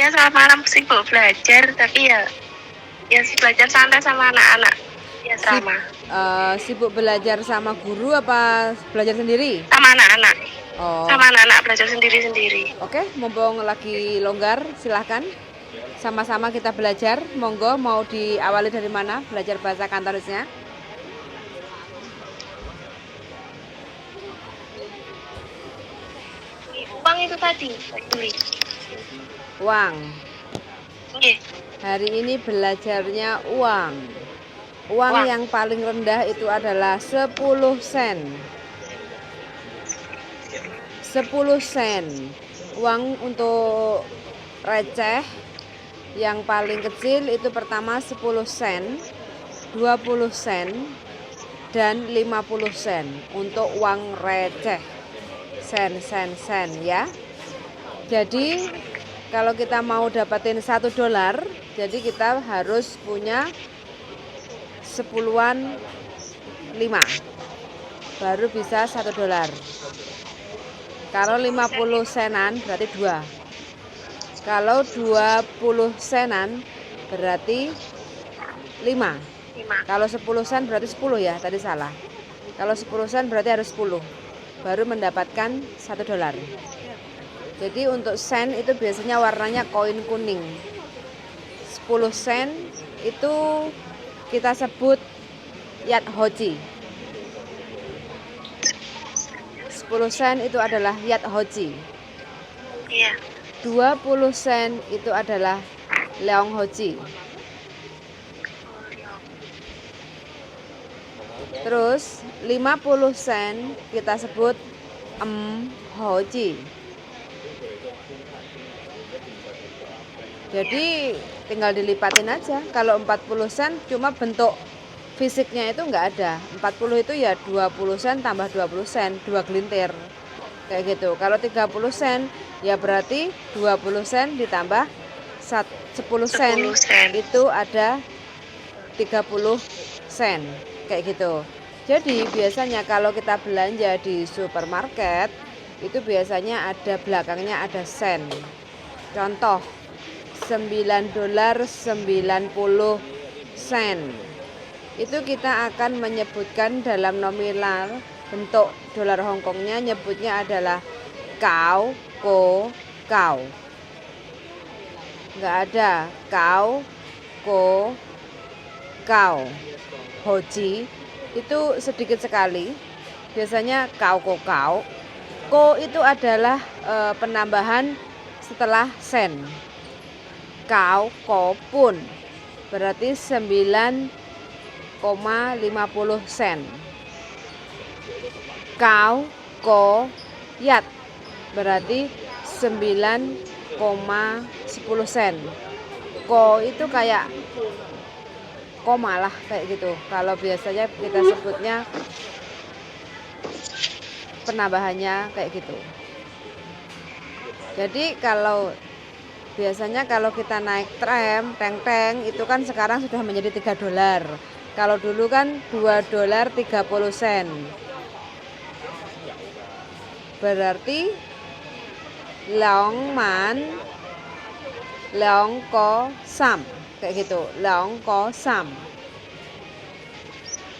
Ya selamat malam, sibuk belajar, tapi ya belajar santai sama anak-anak. Ya sama. Sibuk belajar sama guru apa belajar sendiri? Sama anak-anak. Oh, Sama anak-anak belajar sendiri-sendiri. oke, mumpung lagi longgar, silahkan sama-sama kita belajar. Monggo, mau diawali dari mana belajar bahasa Kantonisnya? Uang itu tadi, Pak Juli. Uang. Oke. Hari ini belajarnya uang. Uang yang paling rendah itu adalah 10 sen. 10 sen. Uang untuk receh yang paling kecil itu pertama 10 sen, 20 sen, dan 50 sen untuk uang receh. Sen ya. Jadi kalau kita mau dapatin $1, jadi kita harus punya 10-an 5 baru bisa $1. Kalau 50 senan berarti 2. Kalau 20 senan berarti 5. Kalau 10 sen berarti 10 ya, tadi salah. Kalau 10 sen berarti harus 10 baru mendapatkan $1. Jadi untuk sen itu biasanya warnanya koin kuning. 10 sen itu kita sebut yat hoji. 10 sen itu adalah yat hoji. Iya. 20 sen itu adalah leong hoji. Terus 50 sen kita sebut hoji. Jadi tinggal dilipatin aja. Kalau 40 sen cuma bentuk fisiknya itu enggak ada. 40 itu ya 20 sen tambah 20 sen, 2 gelintir. Kayak gitu. Kalau 30 sen ya berarti 20 sen ditambah 10 sen itu ada 30 sen. Kayak gitu. Jadi biasanya kalau kita belanja di supermarket itu biasanya ada belakangnya ada sen. Contoh $9.90 sen. Itu kita akan menyebutkan dalam nominal bentuk dolar Hongkongnya, nyebutnya adalah kau, ko, kau. Nggak ada kau, ko, kau. Hoji itu sedikit sekali. Biasanya kau, ko, kau. Ko itu adalah penambahan setelah sen. Kau, ko, pun berarti 9,50 sen. Kau, ko, yat berarti 9,10 sen. Ko itu kayak koma lah kayak gitu. Kalau biasanya kita sebutnya penambahannya kayak gitu. Jadi kalau biasanya kalau kita naik tram, teng-teng itu kan sekarang sudah menjadi $3. Kalau dulu kan $2.30 sen. Berarti leong man, leong ko sam. Kayak gitu, leong ko sam.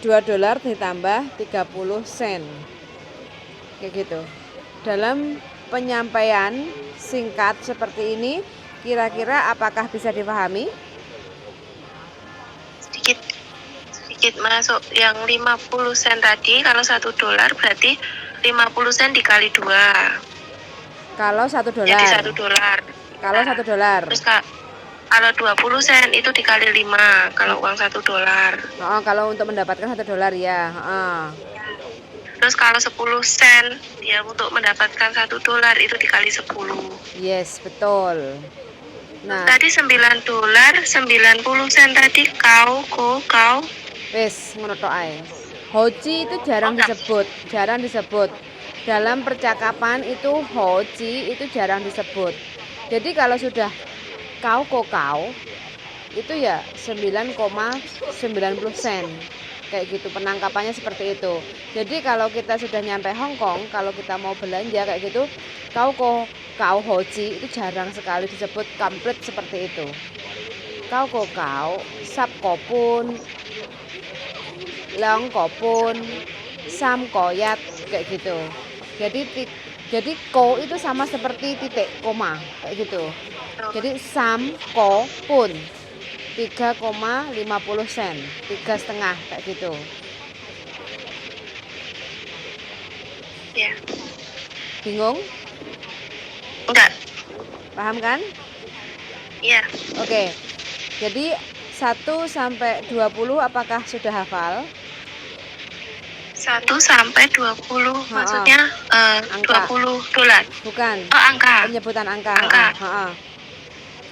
$2 ditambah 30 sen. Kayak gitu. Dalam penyampaian singkat seperti ini, kira-kira apakah bisa dipahami? Sedikit masuk. Yang 50 sen tadi kalau $1 berarti 50 sen dikali 2. Kalau $1. Jadi $1. Kalau $1. Terus kalau 20 sen itu dikali 5 kalau uang $1. Oh, kalau untuk mendapatkan $1 ya. Terus kalau 10 sen ya untuk mendapatkan $1 itu dikali 10. Yes, betul. Nah, tadi $9, 90 sen tadi kau, ko, kau. Wes, ngono tok ae. Hoji itu jarang disebut. Dalam percakapan itu hoji itu jarang disebut. Jadi kalau sudah kau, ko, kau itu ya 9,90 sen. kayak gitu, penangkapannya seperti itu. Jadi kalau kita sudah nyampe Hong Kong, kalau kita mau belanja kayak gitu, kau hoji itu jarang sekali disebut komplit seperti itu. Kau sap kopun, leong kopun, sam koyat kayak gitu. Jadi ko itu sama seperti titik koma kayak gitu. Jadi sam ko pun 3,50 sen, 3,5 kayak gitu. Ya. Bingung? Enggak. Paham kan? Iya. Oke. Jadi 1 sampai 20 apakah sudah hafal? 1 sampai 20, maksudnya Angka. $20. Bukan. Angka. Penyebutan angka. Angka.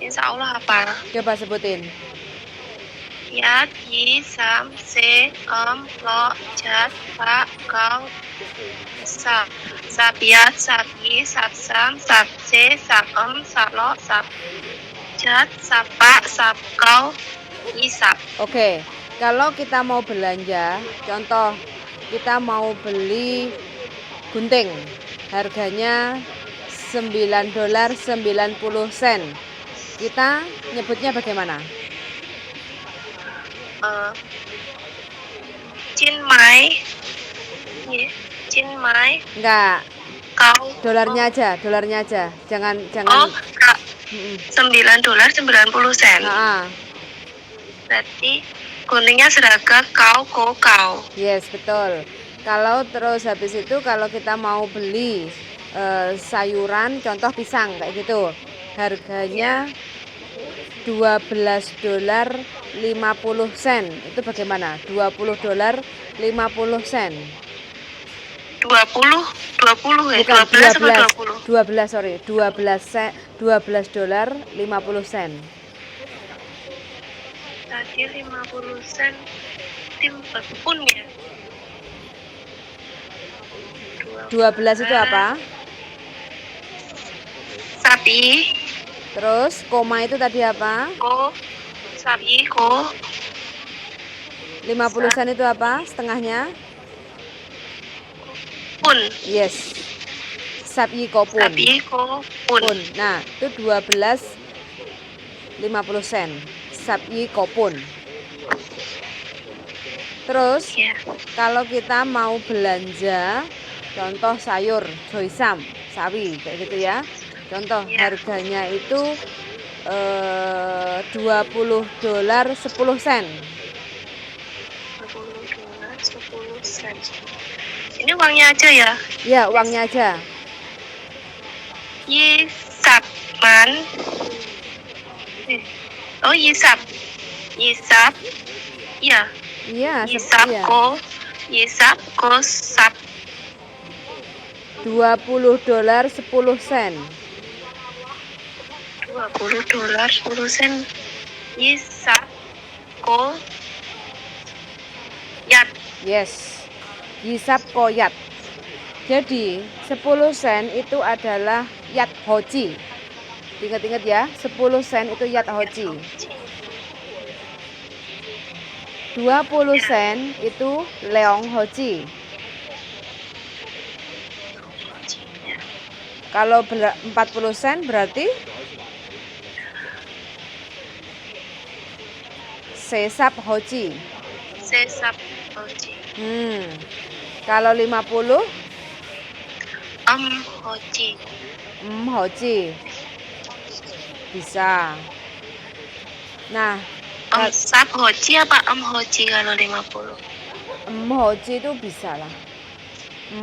Insya Allah hafal. Coba sebutin. Yat, yi, sam, se, lo, jat, pa, kau, sap. Sap yat, sap yi, sap sam, sap se, sap sap lo, sap jat, sap pa, sap kau, isap. Oke. Kalau kita mau belanja, contoh kita mau beli gunting, harganya $9.90. Kita nyebutnya bagaimana? Cinmai. Enggak. Kau. Dolarnya aja. Jangan. $9.90. Berarti guntingnya seragam kau. Yes, betul. Kalau terus habis itu kalau kita mau beli sayuran, contoh pisang kayak gitu, harganya $12.50. Itu bagaimana? $20.50. 20 ya? Bukan 12 sorry, $12.50. Tadi 50 sen pun ya. 12 itu apa? Sapi. Terus koma itu tadi apa? Sapi. 50 sen itu apa? Setengahnya? Pun. Yes. Sapi kopun. Pun. Nah, itu 12.50 sen. Sapi kopun. Terus kalau kita mau belanja contoh sayur joysam, sawi kayak gitu ya. Contoh harganya itu $20.10. $20.10. Ini uangnya aja ya? Ya, uangnya aja. Yisapman. Yisap. Iya. Iya, Yisap ko sap. $20.10. $20.10. Yisap ko yat. Yes. Yisap koyat. Jadi 10 sen itu adalah yat hoji. Ingat-ingat ya, 10 sen itu yat hoji. 20 sen itu leong hoji. Kalau 40 sen berarti sesap hoji. Kalau 50 hoji. Bisa. Nah, sap hoji apa hoji kalau 50? Hoji itu bisa lah.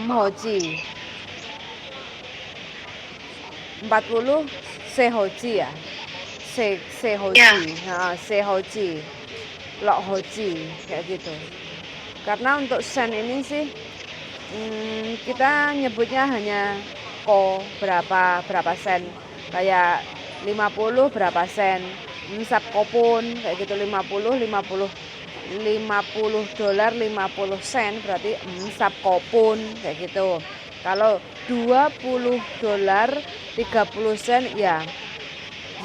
Hoji. 40 sehoji ya. Sehoji. Nah, sehoji. Lok hoji kayak gitu. Karena untuk sen ini sih kita nyebutnya hanya berapa sen. Kayak 50 berapa sen. Sap kopun kayak gitu, $50 berarti sap kopun kayak gitu. Kalau $20 30 sen ya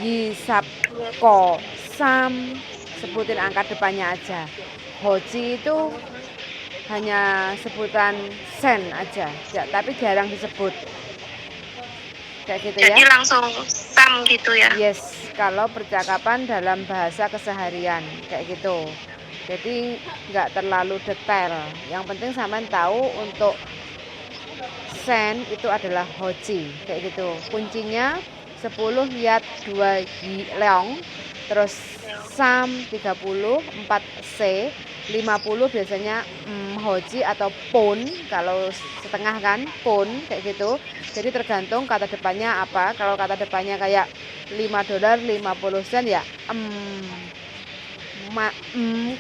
yisap ko sam, sebutin angka depannya aja. Hoji itu hanya sebutan sen aja, ya, tapi jarang disebut. Kayak gitu Jadi ya. langsung sam gitu ya. Yes, kalau percakapan dalam bahasa keseharian kayak gitu. Jadi nggak terlalu detail. Yang penting sampean tahu untuk sen itu adalah hoji kayak gitu. Kuncinya 10 yat 2 leong, terus sam 30, 4 c, 50 biasanya hoji atau pun, kalau setengah kan pun kayak gitu. Jadi tergantung kata depannya apa. Kalau kata depannya kayak $5 50 sen ya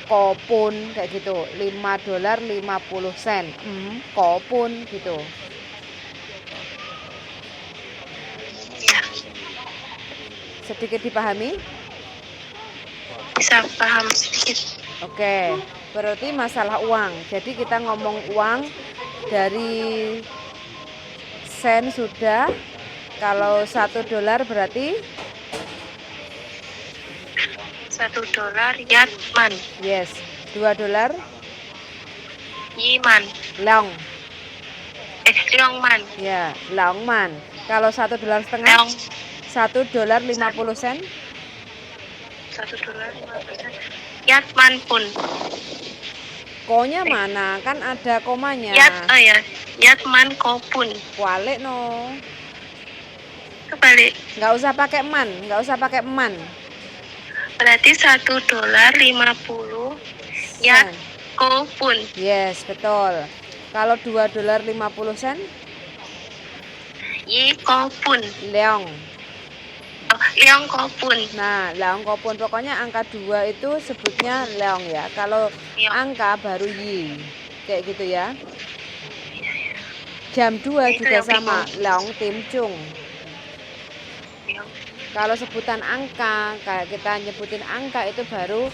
kopun kayak gitu. $5 50 sen kopun gitu. Ya, Sedikit dipahami? bisa paham sedikit. Oke, berarti masalah uang. Jadi kita ngomong uang dari sen sudah. Kalau $1 berarti $1 yatman, yes. $2 yiman, leong. leongman, Ya, leongman. Kalau $1,5, leong, $1 50 sen. $1 yatman pun. Ko-nya mana? Kan ada komanya. Yatman kopun. Kualik no. Kebalik. Nggak usah pakai man, nggak usah pakai man. Berarti $1 50 yat kopun. Yes, betul. Kalau $2 50 sen, Yi kopun. leong. Leong kopun. Nah, leong kopun. Pokoknya angka 2 itu sebutnya leong ya. Kalau Leong. angka baru yi. Kayak gitu ya. Jam 2 Itu juga yang sama, bingung. leong tim chung. Leong. Kalau sebutan angka, kayak kita nyebutin angka itu baru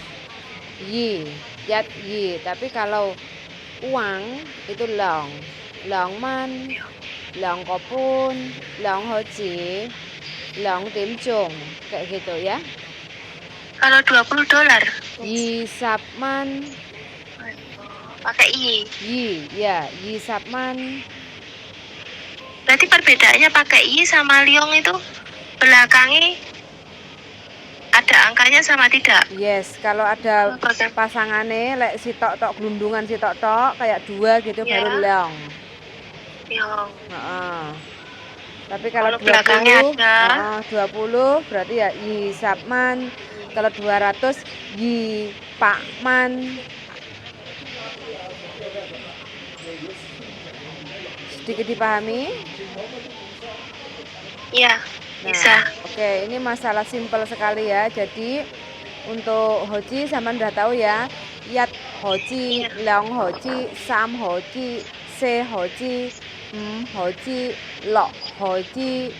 yi, yat yi. Tapi kalau uang itu leong. Leong man, leong kopun, leong hoji, leong tim chung. Kayak gitu ya. Kalau $20 Yi sapman, pakai i. yi, ya, yi sapman. Berarti perbedaannya pakai i sama leong itu belakangnya ada angkanya sama tidak? Yes, kalau ada pasangannya lek si tok gelundungan si tok kayak 2 gitu Ya. baru leong. Leong. Tapi kalau Kalau belakangnya 20, ada 20 berarti ya yi sapman. Kalau 200 yi pakman. Sedikit dipahami? Iya, Nah, bisa. Oke, ini masalah simpel sekali ya. Jadi untuk hoji sama udah tahu ya. Yat hoji, leong hoji, sam hoji, se hoji, hoji, lok hoji,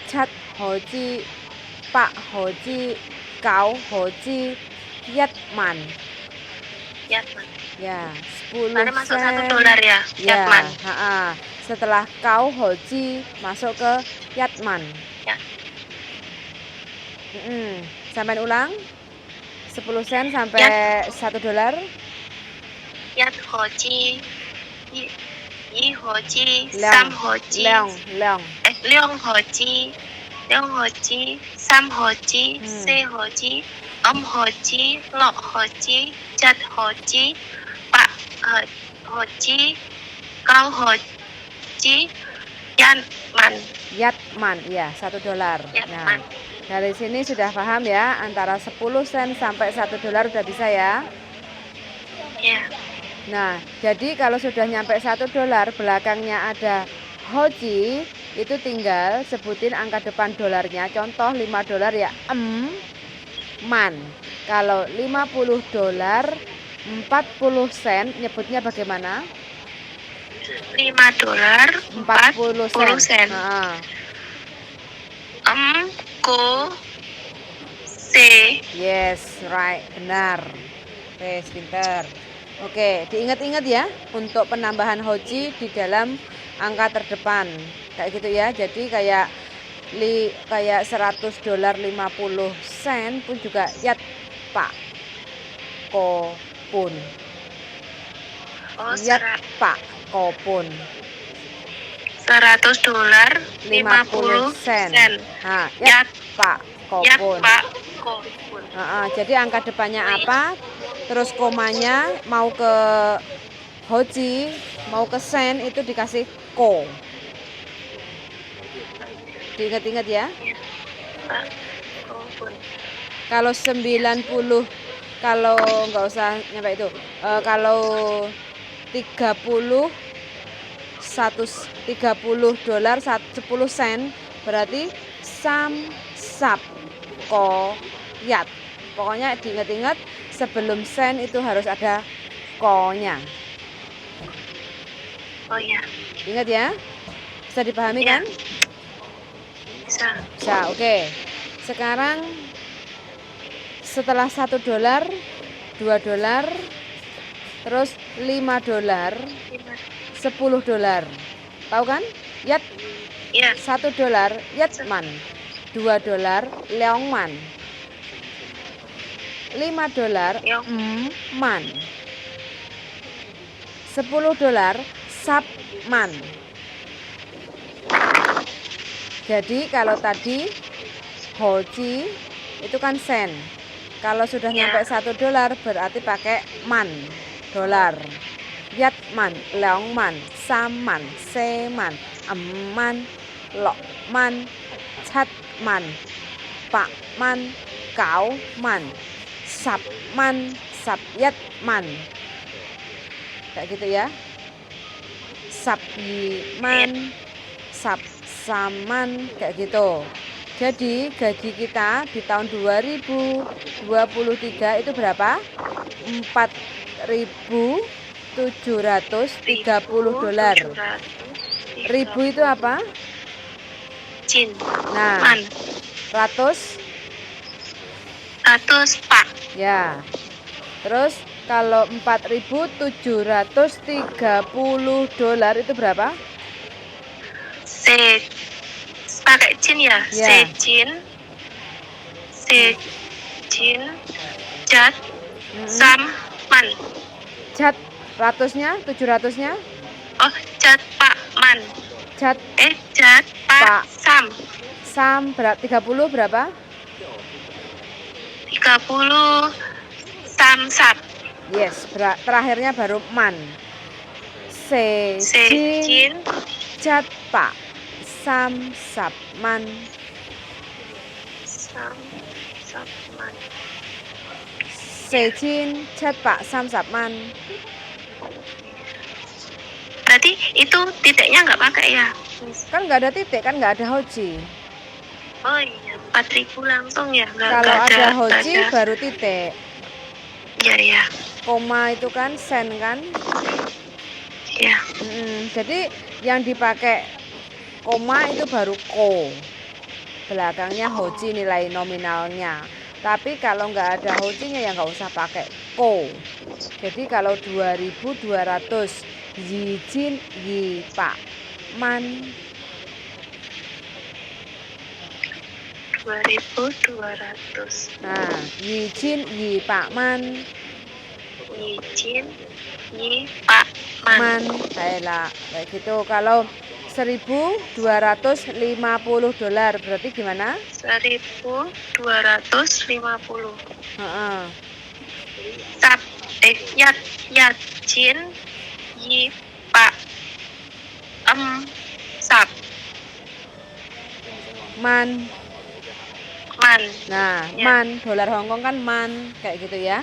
chat hoji, pak hoji, kau hoji, yatman. Yatman. Ya, 10 Baru masuk sen. $1 ya, Ya, yatman. setelah kau hoji masuk ke yatman. Ya. Sampai ulang 10 sen sampai $1. Yat hoji, yi hoji, Leong. sam hoji, Leong. leong hoji, sam hoji, se hoji, hoji, lok hoji, chat hoji, pak hoji, kau hoji, Yatman, ya, $1. Yatman. Nah, dari sini sudah paham ya, antara 10 sen sampai $1 udah bisa ya. Ya. Nah, jadi kalau sudah nyampe $1, belakangnya ada hoji, itu tinggal sebutin angka depan dolarnya. Contoh $5 ya, man. Kalau $50, 40 sen, nyebutnya bagaimana? $5 40 sen. Ko se. Yes, right, benar. Oke, pinter. Oke, diingat-ingat ya untuk penambahan hoji di dalam angka terdepan. Kayak gitu ya. Jadi kayak $100 50 sen pun juga yat pak ko pun. Oh, Yat Pak Kopun. $100 50 50 sen. sen. Nah, Yat Yat Pak Yat Kopun. Pak Kopun. Jadi angka depannya apa? Terus komanya mau ke hoji, mau ke sen itu dikasih ko. Diingat-ingat ya. Yat Pak Kopun. Kalau 90, kalau nggak usah nyampe itu. Kalau 30 $10 10 sen berarti sap ko yat. Pokoknya diingat-ingat sebelum sen itu harus ada ko-nya. Oh ya, Ingat ya? Bisa dipahami ya. kan? Bisa. Bisa, oke. Sekarang setelah $1, $2, terus $5, $10. Tahu kan? Yat Ya, $1 yatman, $2 leongman, $5 man, $10 sapman. Jadi kalau tadi hoji itu kan sen. Kalau sudah Ya. nyampe $1 berarti pakai man, dolar. Yatman, leongman, saman, seman, emman, lokman, catman, pakman, kauman, sapman, sapyatman. Kayak gitu ya. Sapyiman, sapsaman, kayak gitu. Jadi gaji kita di tahun 2023 itu berapa? $4.730. Ribu itu apa? Jin. Nah, Man. ratus 100 Pak. ya. Terus kalau $4.730 itu berapa? Se pakai jin ya? Ya. Sejin. Jat. Sam. Man. Jat ratusnya, 700-nya? Oh, Jat Pak Man. Jat Jat Pak. Pak Sam. Sam 30 berapa? 30 Samsap. Yes, terakhirnya baru man. Sejin. Jat Pak Sam Sap Man. Samsap Man. Sejin Jat Pak Sam Sap Man. Berarti itu titiknya nggak pakai ya? Kan nggak ada titik, kan nggak ada hoji. Oh iya, 4.000 langsung ya? Kalau ada hoji baru titik. Iya ya. Koma itu kan sen kan? Ya. Jadi yang dipakai koma itu baru ko. Belakangnya hoji nilai nominalnya. Tapi kalau nggak ada hojinya ya nggak usah pakai ko. Jadi kalau 2.200 yijin yi pak man 2.200. Nah, yijin yi pak man Yijin yi pak man. Kayak gitu. Kalau $1.250 berarti gimana? 1.250. Yat jin yi pak sap Man. Nah, ya. Man, dolar Hongkong kan man, kayak gitu ya.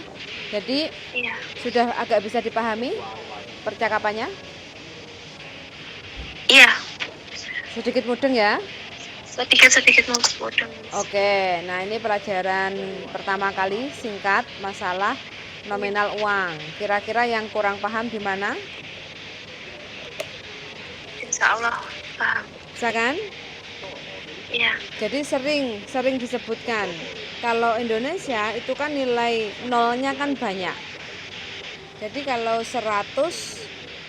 Jadi Ya. sudah agak bisa dipahami percakapannya? Iya. Sedikit mudeng ya. Sedikit mudeng. Oke, nah ini pelajaran pertama kali singkat masalah nominal uang. Kira-kira yang kurang paham di mana? Insya Allah paham. Bisa kan? Iya. Jadi sering disebutkan kalau Indonesia itu kan nilai nolnya kan banyak. Jadi kalau 100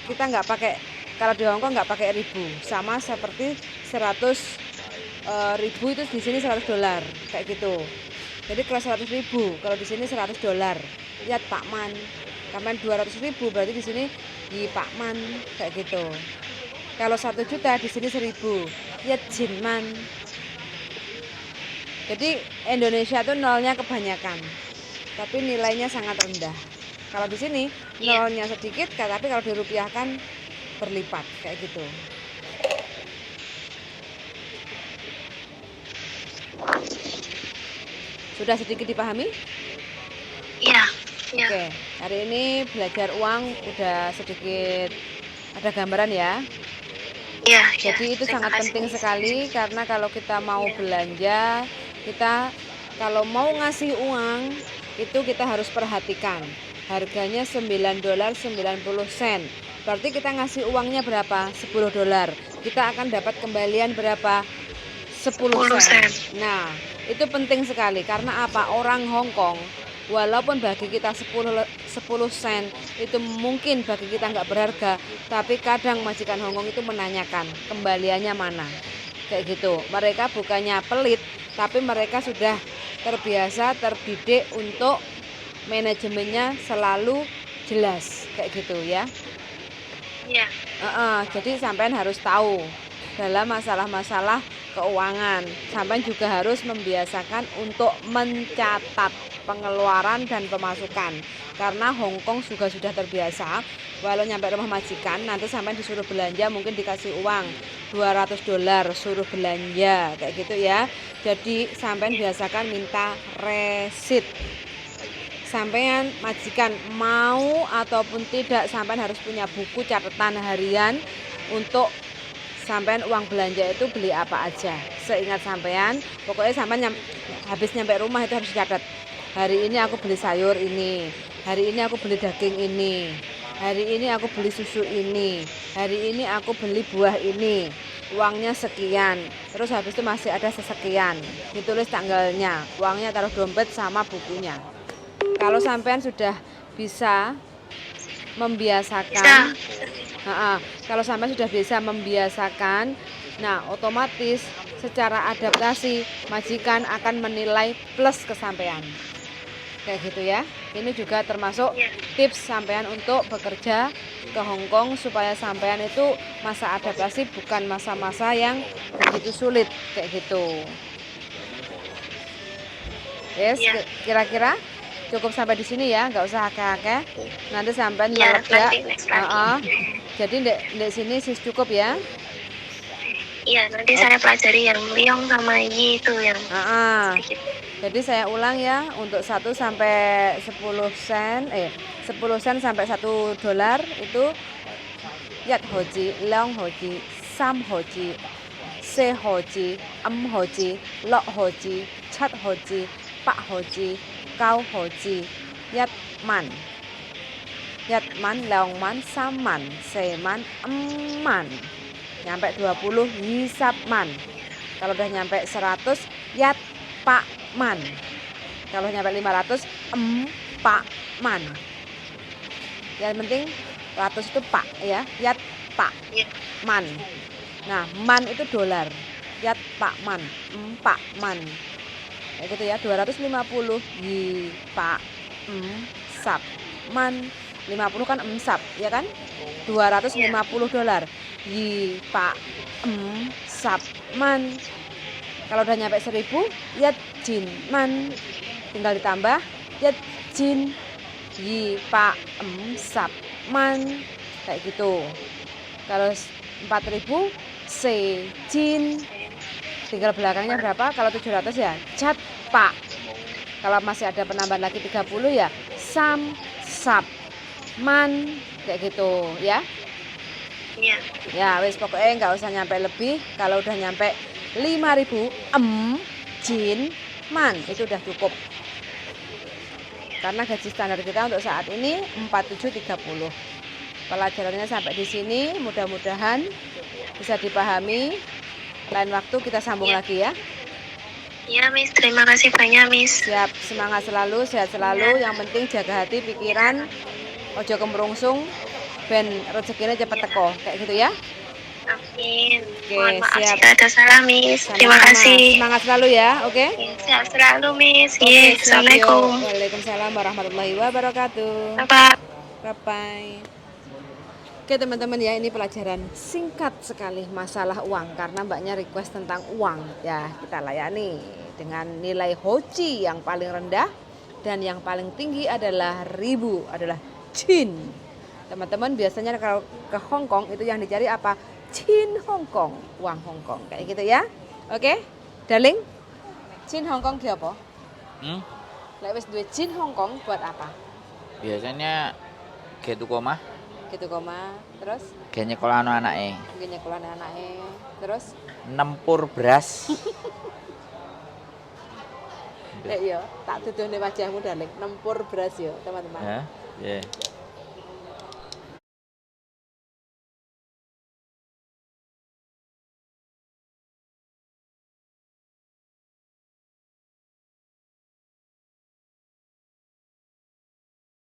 kita nggak pakai, kalau di Hongkong nggak pakai ribu, sama seperti 100 ribu itu di sini $100 kayak gitu. Jadi kalau 100.000, kalau di sini $100. Lihat Pak Man, kapan 200.000 berarti di sini Yi Pak Man, kayak gitu. Kalau 1 juta di sini 1000, ya Jin Man. Jadi Indonesia tuh nolnya kebanyakan, tapi nilainya sangat rendah. Kalau di sini Iya. nolnya sedikit, tapi kalau dirupiahkan berlipat kayak gitu. Sudah sedikit dipahami? Iya. Iya. Oke, hari ini belajar uang udah sedikit ada gambaran ya. Iya. Jadi itu Terima sangat kasih, penting Miss. sekali karena kalau kita mau Iya. belanja, kita kalau mau ngasih uang itu kita harus perhatikan. Harganya $9.90. Berarti kita ngasih uangnya berapa? $10. Kita akan dapat kembalian berapa? 10 sen. Nah, itu penting sekali karena apa? Orang Hong Kong walaupun bagi kita 10 sen itu mungkin bagi kita nggak berharga, tapi kadang majikan Hong Kong itu menanyakan kembaliannya mana. Kayak gitu. Mereka bukannya pelit, tapi mereka sudah terbiasa, terdidik untuk manajemennya selalu jelas. Kayak gitu ya. Iya. Jadi sampean harus tahu dalam masalah-masalah keuangan. Sampean juga harus membiasakan untuk mencatat pengeluaran dan pemasukan. Karena Hong Kong juga sudah terbiasa, walau nyampe rumah majikan nanti sampean disuruh belanja, mungkin dikasih uang $200 suruh belanja kayak gitu ya. Jadi sampean biasakan minta resit. Sampean majikan mau ataupun tidak, sampean harus punya buku catatan harian untuk sampean uang belanja itu beli apa aja. Seingat sampean, pokoknya sampean habis nyampe rumah itu harus catat. Hari ini aku beli sayur ini, hari ini aku beli daging ini, hari ini aku beli susu ini, hari ini aku beli buah ini, uangnya sekian. Terus habis itu masih ada sesekian, ditulis tanggalnya, uangnya taruh dompet sama bukunya. Kalau sampean sudah bisa membiasakan, kalau sampean sudah bisa membiasakan, nah otomatis secara adaptasi majikan akan menilai plus ke sampean. Kayak gitu ya. Ini juga termasuk tips sampean untuk bekerja ke Hong Kong supaya sampean itu masa adaptasi bukan masa-masa yang begitu sulit kayak gitu. Yes, kira-kira cukup sampai di sini ya, nggak usah akeh-akeh. Nanti sampean melega. Jadi di sini sih cukup ya. Iya, nanti saya pelajari yang Liong sama Yi itu yang sedikit. Jadi saya ulang ya, untuk 1 sampai 10 sen, 10 sen sampai $1 itu Yat hoji, Leong hoji, Sam hoji, Se hoji, hoji, Lok hoji, Chat hoji, Pak hoji, Kau hoji, Yat man, Leong man, Sam man, Se man, man. Nyampe 20 hisap man. Kalau udah nyampe 100 Yat Pak man. Kalau nyampe 500 Pak man. Yang penting 100 itu Pak ya, Yat Pak man. Nah, man itu dolar. Yat Pak man, Pak man. Kayak gitu ya, 250 Yi Pak sap man. 50 kan sap, ya kan? $250 Yi Pak sap man. Kalau udah nyampe 1000 Yat Jin man. Tinggal ditambah Yat Jin Yi Pak sap man. Kayak gitu. Kalau 4000 Se Jin. Tinggal belakangnya berapa? Kalau 700 ya Cat Pak. Kalau masih ada penambahan lagi 30 ya Sam Sap Man. Kayak gitu ya. Iya. Ya wis pokoknya nggak usah nyampe lebih. Kalau udah nyampe 5000 Jin Man itu udah cukup. Karena gaji standar kita untuk saat ini 4730. Pelajarannya sampai di sini, mudah-mudahan bisa dipahami. Lain waktu kita sambung lagi ya. Iya, Miss. Terima kasih banyak, Miss. Siap, semangat selalu, sehat selalu. Yang penting jaga hati, pikiran, ojo kemrungsung, ben rezekinya cepet teko, kayak gitu ya. Amin. Oke, Mohon maaf siap. jika ada salah, Miss. Sama-sama. Terima kasih. Semangat selalu ya, oke? Sehat selalu, Miss. Oke, Assalamualaikum. Waalaikumsalam warahmatullahi wabarakatuh. Bye-bye. Bye-bye. Oke teman-teman ya, ini pelajaran singkat sekali masalah uang karena mbaknya request tentang uang ya, kita layani dengan nilai hoci yang paling rendah dan yang paling tinggi adalah ribu, adalah Chin. Teman-teman biasanya kalau ke Hong Kong itu yang dicari apa? Chin Hong Kong, uang Hong Kong kayak gitu ya. Oke, darling, Chin Hong Kong dia apa? Lek wis duwe Chin Hong Kong buat apa? Biasanya gitu koma, Gitu koma, terus kayaknya kalau anak-anaknya mungkin nyekolah anaknya, terus nempur beras. iya, tak tuduhne wajahmu darling, nempur beras yo, teman-teman. Ya, yeah.